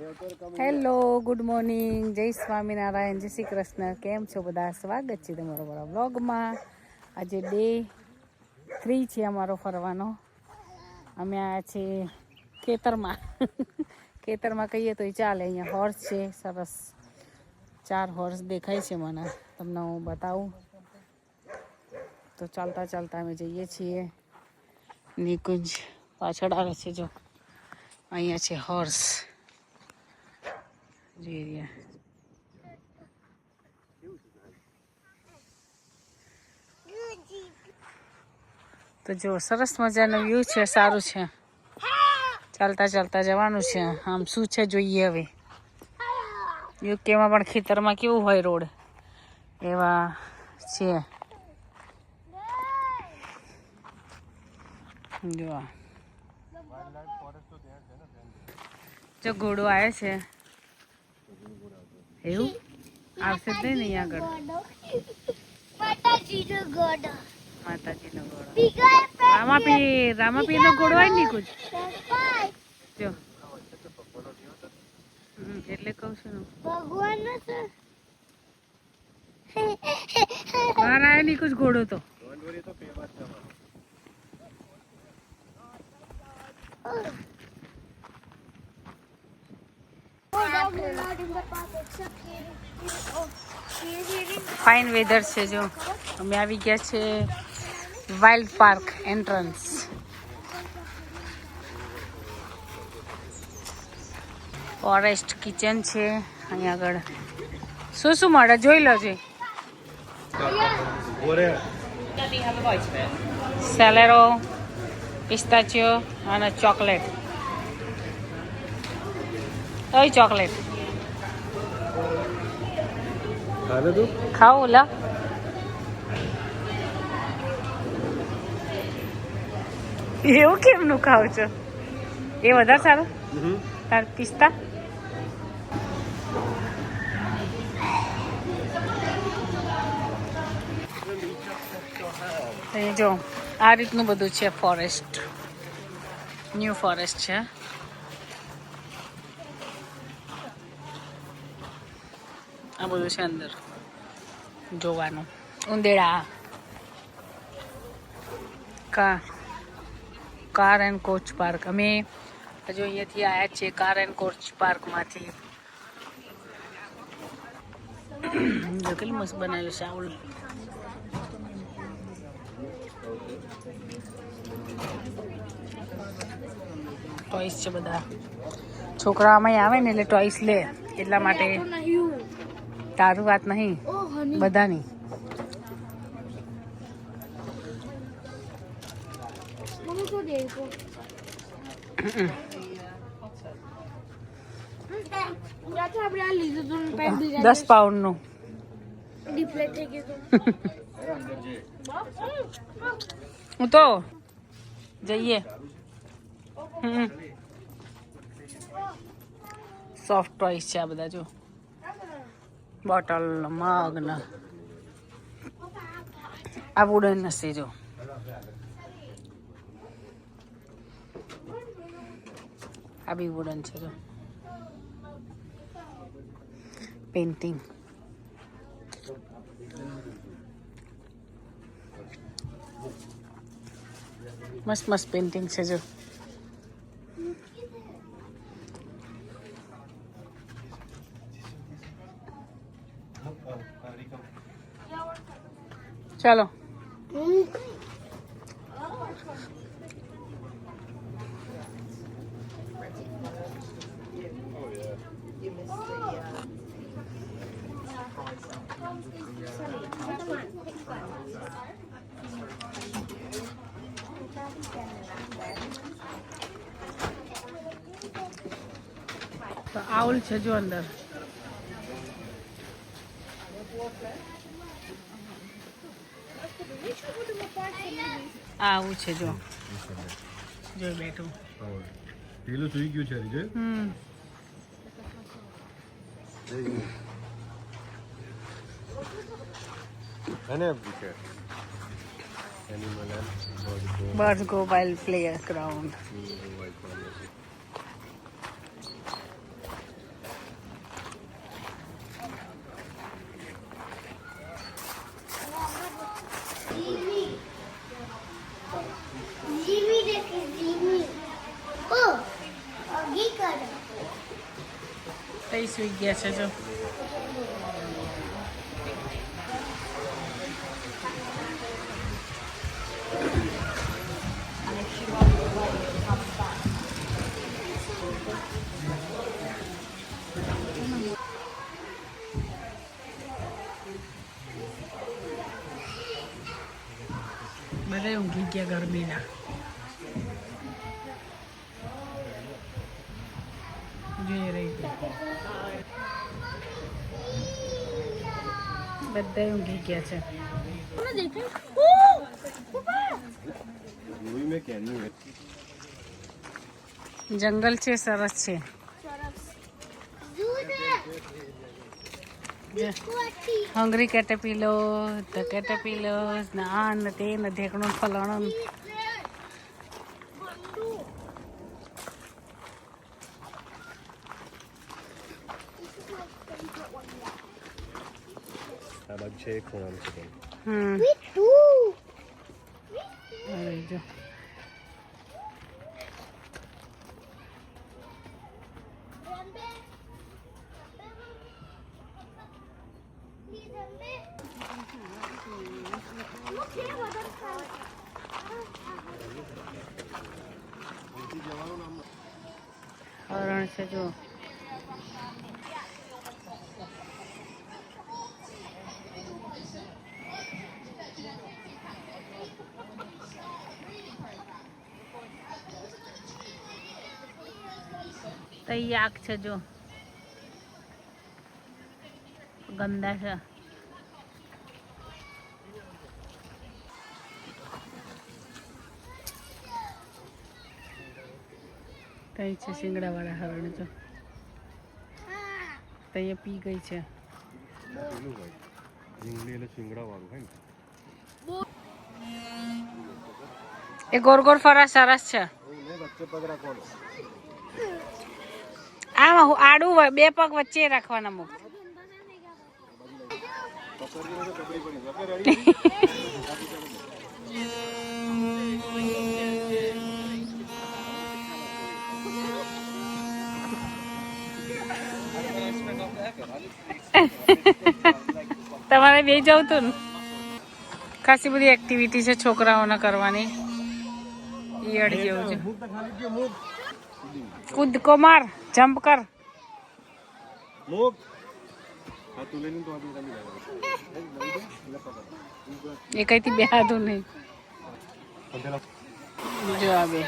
Hello, good morning, જય સ્વામિનારાયણ, જય શ્રી કૃષ્ણ. કેમ છો બધા? સ્વાગત છે તમારો મારા વ્લોગમાં. આજે ડે 3 છે અમારો ફરવાનો. અમે આવ્યા છીએ ખેતરમાં. ખેતરમાં કહીએ તો ચાલે. અહીંયા હોર્સ છે સરસ, 4 હોર્સ દેખાય છે મને, તમને હું બતાવું. તો ચાલતા ચાલતા અમે જઈએ છીએ. નિકુંજ પાછળ આવે છે, જો અહીંયા છે હોર્સ. તો જો સરસ મજાનો વ્યૂ છે, સારું છે. ચાલતા ચાલતા જવાનું છે. આમ શું છે જોઈએ હવે. યુકેમાં પણ ખેતરમાં કેવું હોય રોડ, એવા છે. જો ઘોડો આવે છે, એવું આવશે જ નહીં આગળ. માતાજીનો ઘોડો, રામાપીર નો ઘોડો હોય ને કુછ. જો એટલે કઉ છું ભગવાન બહાર આવ્યો નહીં કુછ ઘોડો તો. ફાઇન વેધર છે. જો અમે આવી ગયા છે wild park entrance. Forest kitchen છે અહીંયા આગળ. શું શું મળે જોઈ લો છે. સેલેરો, પિસ્તાચિયો અને ચોકલેટ. કઈ ચોકલેટ ખાવું લા? એવું કેમનું ખાવ છો? એ વધારે સારું. તાર પિસ્તા જો આ રીતનું બધું છે. ફોરેસ્ટ, ન્યૂ ફોરેસ્ટ છે. આ બધું છે અંદર જોવાનું. ઉંદેડા, કાર એન્ડ કોચ પાર્ક. અમે હજુ અહીંયાથી આવ્યા છીએ કાર એન્ડ કોચ પાર્કમાંથી. કેટલું મસ્ત બનાવ્યું છે આવડું. ટોયસ છે બધા. છોકરાઓમાં આવે ને એટલે ટોયસ લે, એટલા માટે. તારું વાત નહીં, બધાની. £10 નું. હું તો જઈએ. સોફ્ટ ટોયસ છે આ બધા. જો બોટલ, મગ ને આ વુડન હશે. જો આ બી વુડન છે. જો પેઇન્ટિંગ. મસ્ત મસ્ત પેઇન્ટિંગ છે. જો ચાલો. તો આઉલ છે જો અંદર. આવું છે જો, જોઈ બેઠું. પેલું સુઈ ગયું છે. Birds Go Wild Playground. તઈ સુઈ ગયા છે જો. બધા ઊંઘી ગયા ગરમીના. જોઈ રહી બધા ઊંઘી ગયા છે. જંગલ છે, સરસ છે. હંગરી કેટરપિલો, ધ કેટરપિલર્સ ને આ ને તે ને ઢેકણું ફલાણું. હવે જો હરણ છે જો. તઈ આગ છે જો, ગંદા છે. તઈ છે શિંગડા વાળા હરણ જો. તઈ પી ગઈ છે. એ ગોર ગોર ફરા સરસ છે. આમાં આડું હોય, બે પગ વચ્ચે રાખવાના મુખ. તમારે બે જવું તું ને. ખાસી બધી એક્ટિવિટી છે છોકરાઓને કરવાની. ઈયળ જેવું છે. કૂદકો માર, જમ્પ કર. એ કઈથી બે હાથું નહીં. જો આ બે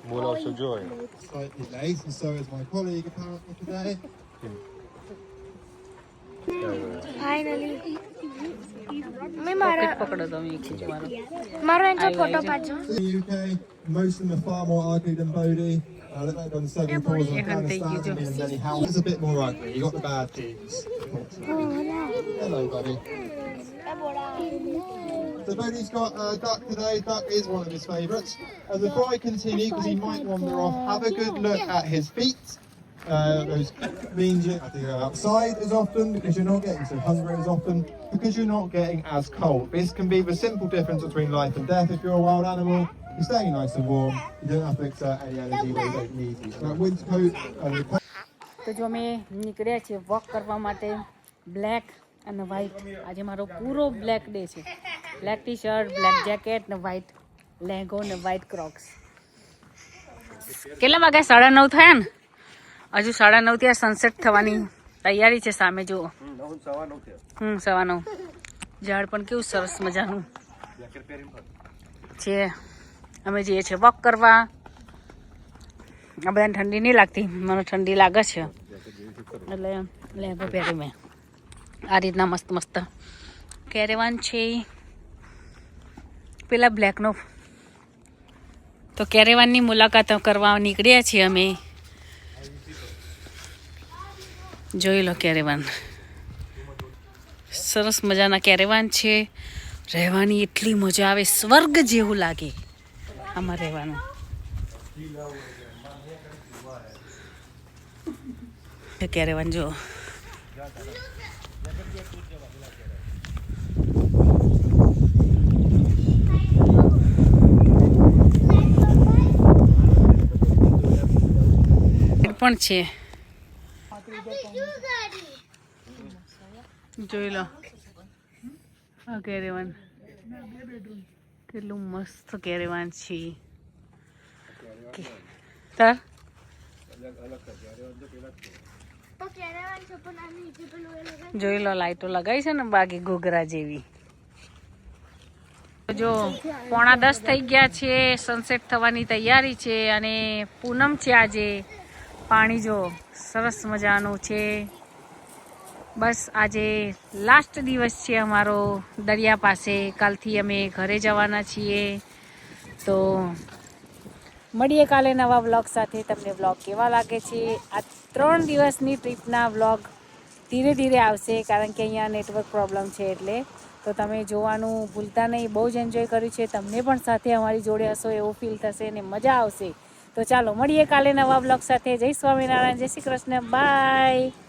More also joy. Slightly late, and so is my colleague apparently today. Finally. Pocket પકડો તો અમે ખીચ મારો. મારો એનો photo પાડજો. In the UK, most of them are far more ugly than Bodhi. They've done 7 tours of Afghanistan and many houses. It's a bit more ugly. You got the bad genes. Hello, buddy. So Bodhi's got duck today. Duck is one of his favourites. Before I continue, because he might wander off, have a good look at his feet. Those means you have to go outside as often because you're not getting so hungry as often because you're not getting as cold. This can be the simple difference between life and death. If you're a wild animal, you're staying nice and warm. You don't have to exert any energy where you don't need to. So that winter coat. તો જો અમે નીકળ્યા છીએ walk કરવા માટે. Black અને white. આજે મારો પૂરો બ્લેક ડે છે. Black tea shirt, black jacket ને વ્હાઈટ લેંગો ને વ્હાઈટ ક્રોક્સ. કેટલા વાગ્યા? 9:30 થયા ને. હજુ 9:30 ત્યાં સનસેટ થવાની તૈયારી છે સામે જુઓ. 9:15. ઝાડ પણ કેવું સરસ મજાનું છે. અમે જઈએ છીએ વોક કરવા. આ બધાને ઠંડી નહીં લાગતી, મને ઠંડી લાગે છે એટલે લેંગો પહેર્યું મેં. આ રીતના મસ્ત મસ્ત કેરેવાન છે. પેલા બ્લેકનો તો કેરેવાનની મુલાકાત કરવા નીકળ્યા છીએ અમે. જોઈ લો કેરેવાન. સરસ મજાના કેરેવાન છે. રહેવાની એટલી મજા આવે, સ્વર્ગ જેવું લાગે આમાં રહેવાનું. કેરેવાન જો પણ છે, જોઈ લો આ કેરેવાન કેટલું મસ્ત કેરેવાન છે. તાર જોઈ લો લાઈટો લગાવી છે ને બાકી ઘૂઘરા જેવી. જો 9:45 થઈ ગયા છે, સનસેટ થવાની તૈયારી છે અને પૂનમ છે આજે. પાણી જો સરસ મજાનું છે. બસ આજે લાસ્ટ દિવસ છે અમારો દરિયા પાસે. કાલથી અમે ઘરે જવાના છીએ. તો મળીએ કાલે નવા વ્લોગ સાથે. તમને વ્લોગ કેવા લાગે છે? આ 3 દિવસની ટ્રીપના વ્લોગ ધીરે ધીરે આવશે કારણ કે અહીંયા નેટવર્ક પ્રોબ્લેમ છે એટલે. તો તમે જોવાનું ભૂલતા નહીં. બહુ જ એન્જોય કર્યું છે. તમને પણ સાથે અમારી જોડે હશો એવું ફીલ થશે અને મજા આવશે. તો ચાલો મળીએ કાલે નવા વ્લોગ સાથે. જય સ્વામિનારાયણ, જય શ્રી કૃષ્ણ, બાય.